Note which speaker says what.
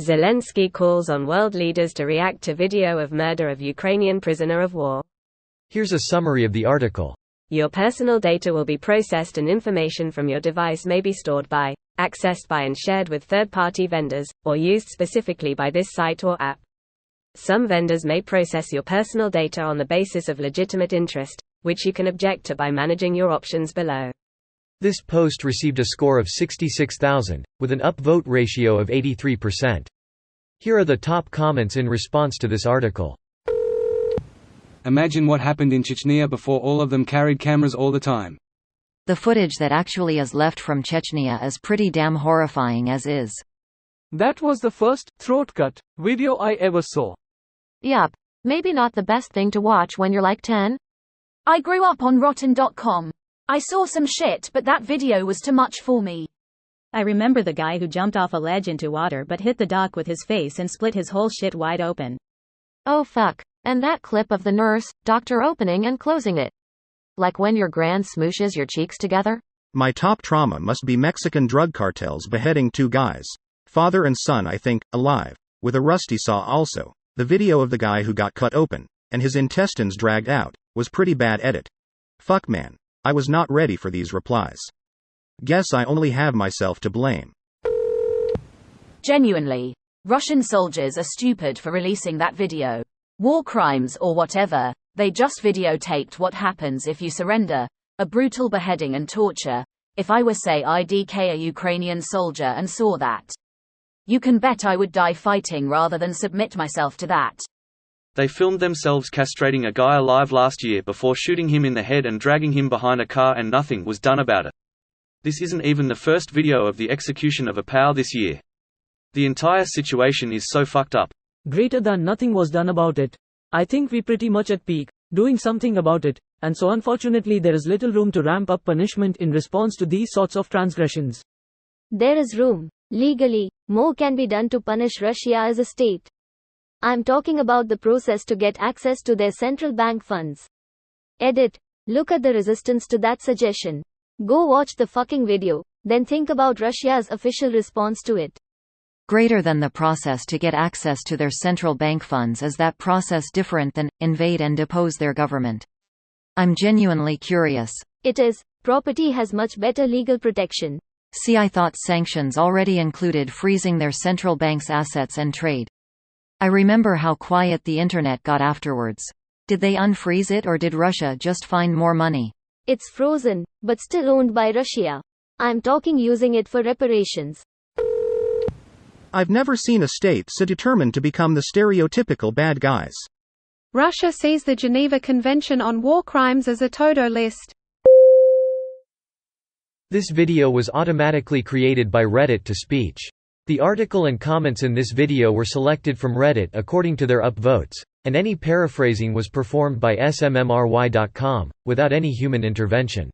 Speaker 1: Zelenskyy calls on world leaders to react to video of murder of Ukrainian prisoner of war.
Speaker 2: Here's a summary of the article.
Speaker 1: Your personal data will be processed and information from your device may be stored by, accessed by and shared with third-party vendors, or used specifically by this site or app. Some vendors may process your personal data on the basis of legitimate interest, which you can object to by managing your options below.
Speaker 2: This post received a score of 66,000, with an upvote ratio of 83%. Here are the top comments in response to this article.
Speaker 3: Imagine what happened in Chechnya before all of them carried cameras all the time.
Speaker 4: The footage that actually is left from Chechnya is pretty damn horrifying as is.
Speaker 5: That was the first throat-cut video I ever saw.
Speaker 6: Yup. Maybe not the best thing to watch when you're like 10.
Speaker 7: I grew up on Rotten.com. I saw some shit, but that video was too much for me.
Speaker 8: I remember the guy who jumped off a ledge into water but hit the dock with his face and split his whole shit wide open.
Speaker 6: Oh fuck. And that clip of the nurse, doctor opening and closing it. Like when your grand smooshes your cheeks together?
Speaker 9: My top trauma must be Mexican drug cartels beheading two guys. Father and son, I think, alive. With a rusty saw also. The video of the guy who got cut open, and his intestines dragged out, was pretty bad edit. Fuck man. I was not ready for these replies. Guess I only have myself to blame.
Speaker 7: Genuinely. Russian soldiers are stupid for releasing that video. War crimes or whatever, they just videotaped what happens if you surrender. A brutal beheading and torture. If I were say IDK a Ukrainian soldier and saw that, you can bet I would die fighting rather than submit myself to that.
Speaker 10: They filmed themselves castrating a guy alive last year before shooting him in the head and dragging him behind a car and nothing was done about it. This isn't even the first video of the execution of a POW this year. The entire situation is so fucked up.
Speaker 5: Greater than nothing was done about it. I think we pretty much at peak, doing something about it, and so unfortunately there is little room to ramp up punishment in response to these sorts of transgressions.
Speaker 11: There is room. Legally, more can be done to punish Russia as a state. I'm talking about the process to get access to their central bank funds. Edit. Look at the resistance to that suggestion. Go watch the fucking video, then think about Russia's official response to it.
Speaker 4: Greater than the process to get access to their central bank funds is that process different than invade and depose their government? I'm genuinely curious.
Speaker 11: It is. Property has much better legal protection.
Speaker 4: See, I thought sanctions already included freezing their central bank's assets and trade. I remember how quiet the internet got afterwards. Did they unfreeze it or did Russia just find more money?
Speaker 11: It's frozen, but still owned by Russia. I'm talking using it for reparations.
Speaker 9: I've never seen a state so determined to become the stereotypical bad guys.
Speaker 12: Russia sees the Geneva Convention on War Crimes as a to-do list.
Speaker 2: This video was automatically created by Reddit to speech. The article and comments in this video were selected from Reddit according to their upvotes, and any paraphrasing was performed by smmry.com, without any human intervention.